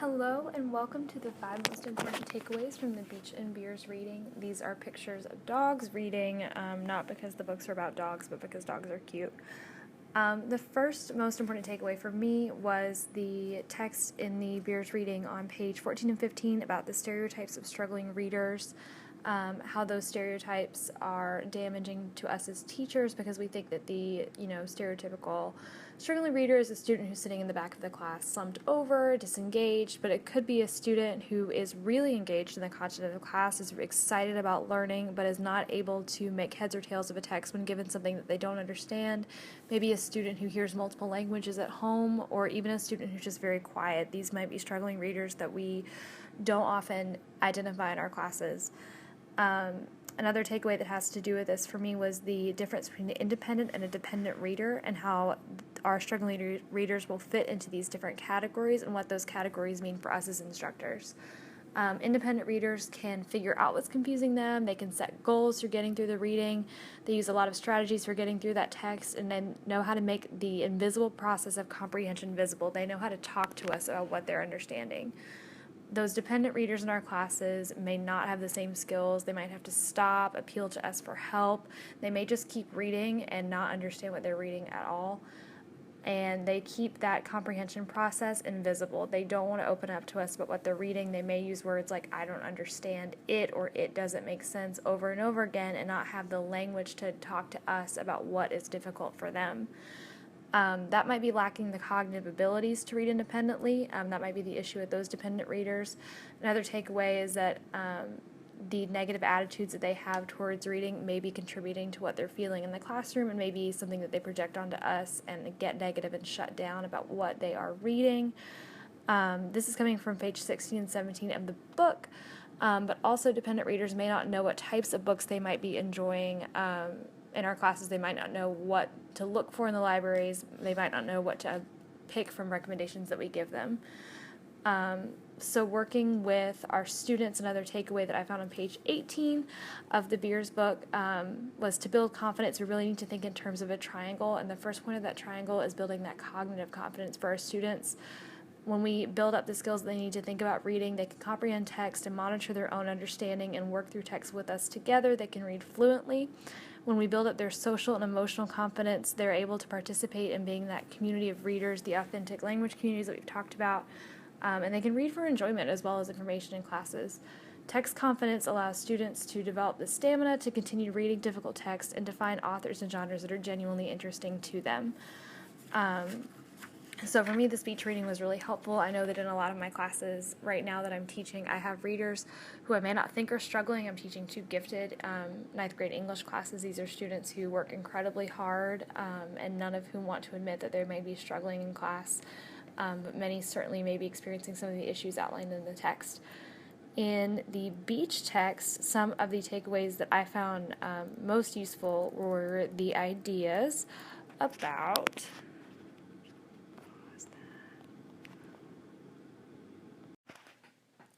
Hello and welcome to the 5 most important takeaways from the Beach and Beers reading. These are pictures of dogs reading, not because the books are about dogs, but because dogs are cute. The first most important takeaway for me was the text in the Beers reading on page 14 and 15 about the stereotypes of struggling readers, how those stereotypes are damaging to us as teachers because we think that the stereotypical struggling reader is a student who's sitting in the back of the class slumped over, disengaged, but it could be a student who is really engaged in the content of the class, is excited about learning, but is not able to make heads or tails of a text when given something that they don't understand. Maybe a student who hears multiple languages at home, or even a student who's just very quiet. These might be struggling readers that we don't often identify in our classes. Another takeaway that has to do with this for me was the difference between an independent and a dependent reader and how our struggling readers will fit into these different categories and what those categories mean for us as instructors. Independent readers can figure out what's confusing them. They can set goals for getting through the reading. They use a lot of strategies for getting through that text, and they know how to make the invisible process of comprehension visible. They know how to talk to us about what they're understanding. Those dependent readers in our classes may not have the same skills. They might have to stop, appeal to us for help. They may just keep reading and not understand what they're reading at all. And they keep that comprehension process invisible. They don't want to open up to us about what they're reading. They may use words like, I don't understand it, or it doesn't make sense over and over again, and not have the language to talk to us about what is difficult for them. That might be lacking the cognitive abilities to read independently. That might be the issue with those dependent readers. Another takeaway is that the negative attitudes that they have towards reading may be contributing to what they're feeling in the classroom, and maybe something that they project onto us and get negative and shut down about what they are reading. This is coming from page 16 and 17 of the book, but also dependent readers may not know what types of books they might be enjoying in our classes. They might not know what to look for in the libraries. They might not know what to pick from recommendations that we give them. So working with our students, another takeaway that I found on page 18 of the Beers book was to build confidence. We really need to think in terms of a triangle, and the first point of that triangle is building that cognitive confidence for our students. When we build up the skills they need to think about reading, they can comprehend text and monitor their own understanding and work through text with us together. They can read fluently. When we build up their social and emotional confidence, they're able to participate in being that community of readers, the authentic language communities that we've talked about, and they can read for enjoyment as well as information in classes. Text confidence allows students to develop the stamina to continue reading difficult text and to find authors and genres that are genuinely interesting to them. So for me, the speech reading was really helpful. I know that in a lot of my classes right now that I'm teaching, I have readers who I may not think are struggling. I'm teaching 2 gifted 9th grade English classes. These are students who work incredibly hard, and none of whom want to admit that they may be struggling in class, but many certainly may be experiencing some of the issues outlined in the text. In the beach text, some of the takeaways that I found most useful were the ideas about...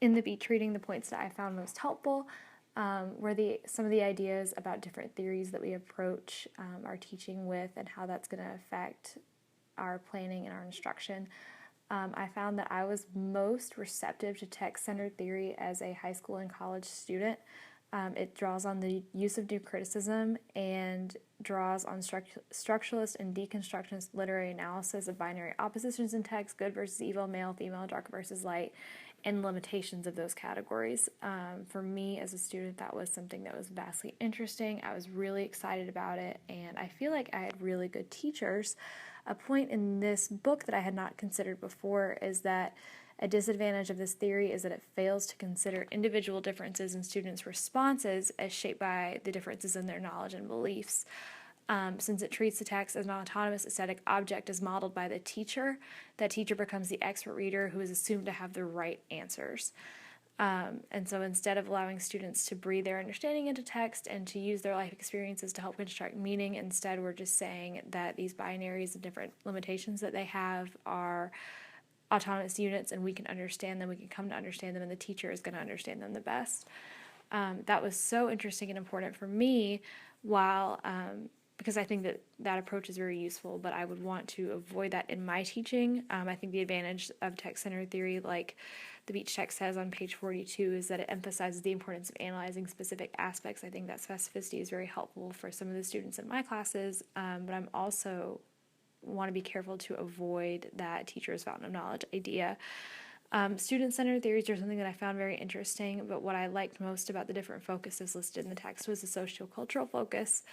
In the beach reading, the points that I found most helpful were some of the ideas about different theories that we approach our teaching with and how that's going to affect our planning and our instruction. I found that I was most receptive to text-centered theory as a high school and college student. It draws on the use of new criticism and draws on structuralist and deconstructionist literary analysis of binary oppositions in text, good versus evil, male, female, dark versus light, and limitations of those categories. For me as a student, that was something that was vastly interesting. I was really excited about it, and I feel like I had really good teachers. A point in this book that I had not considered before is that a disadvantage of this theory is that it fails to consider individual differences in students' responses as shaped by the differences in their knowledge and beliefs. Since it treats the text as an autonomous aesthetic object as modeled by the teacher, that teacher becomes the expert reader who is assumed to have the right answers. And so instead of allowing students to breathe their understanding into text and to use their life experiences to help construct meaning, instead we're just saying that these binaries and different limitations that they have are autonomous units and we can understand them, we can come to understand them, and the teacher is going to understand them the best. That was so interesting and important for me while because I think that that approach is very useful, but I would want to avoid that in my teaching. I think the advantage of text-centered theory, like the Beach text says on page 42, is that it emphasizes the importance of analyzing specific aspects. I think that specificity is very helpful for some of the students in my classes, but I'm also want to be careful to avoid that teacher's fountain of knowledge idea. Student-centered theories are something that I found very interesting, but what I liked most about the different focuses listed in the text was the sociocultural focus.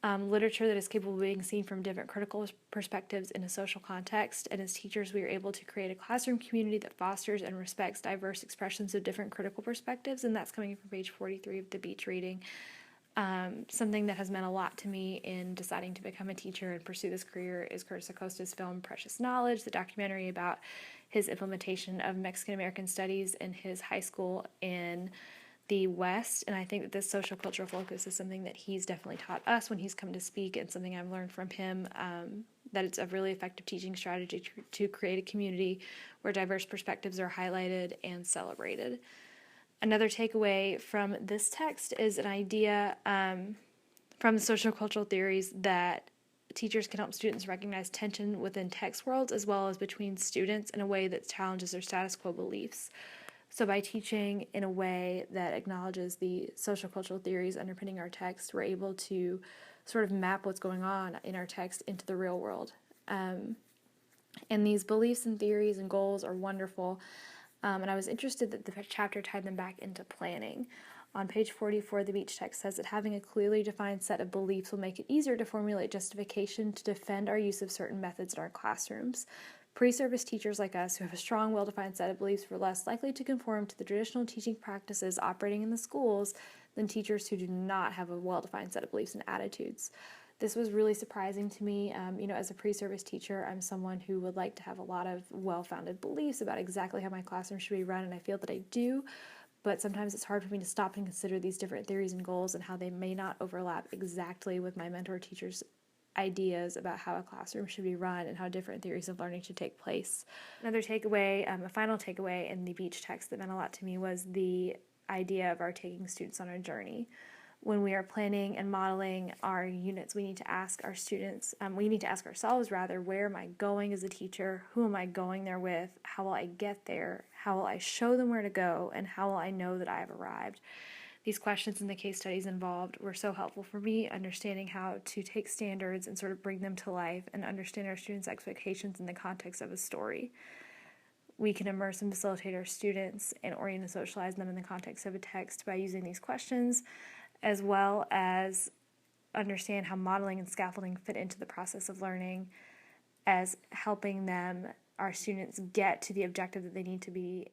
Literature that is capable of being seen from different critical perspectives in a social context, and as teachers we are able to create a classroom community that fosters and respects diverse expressions of different critical perspectives, and that's coming from page 43 of the Beach reading. Something that has meant a lot to me in deciding to become a teacher and pursue this career is Curtis Acosta's film Precious Knowledge, the documentary about his implementation of Mexican American studies in his high school in the West, and I think that this social cultural focus is something that he's definitely taught us when he's come to speak, and something I've learned from him, that it's a really effective teaching strategy to create a community where diverse perspectives are highlighted and celebrated. Another takeaway from this text is an idea from the social cultural theories that teachers can help students recognize tension within text worlds as well as between students in a way that challenges their status quo beliefs. So by teaching in a way that acknowledges the social cultural theories underpinning our text, we're able to sort of map what's going on in our text into the real world. And these beliefs and theories and goals are wonderful. And I was interested that the chapter tied them back into planning. On page 44, the Beach text says that having a clearly defined set of beliefs will make it easier to formulate justification to defend our use of certain methods in our classrooms. Pre-service teachers like us who have a strong, well-defined set of beliefs were less likely to conform to the traditional teaching practices operating in the schools than teachers who do not have a well-defined set of beliefs and attitudes. This was really surprising to me. As a pre-service teacher, I'm someone who would like to have a lot of well-founded beliefs about exactly how my classroom should be run, and I feel that I do, but sometimes it's hard for me to stop and consider these different theories and goals and how they may not overlap exactly with my mentor teachers' ideas about how a classroom should be run and how different theories of learning should take place. Another takeaway, a final takeaway in the Beach text that meant a lot to me was the idea of our taking students on a journey. When we are planning and modeling our units, we need to ask our students, we need to ask ourselves rather, where am I going as a teacher? Who am I going there with? How will I get there? How will I show them where to go? And how will I know that I have arrived? These questions and the case studies involved were so helpful for me, understanding how to take standards and sort of bring them to life and understand our students' expectations in the context of a story. We can immerse and facilitate our students and orient and socialize them in the context of a text by using these questions, as well as understand how modeling and scaffolding fit into the process of learning as helping them, our students, get to the objective that they need to be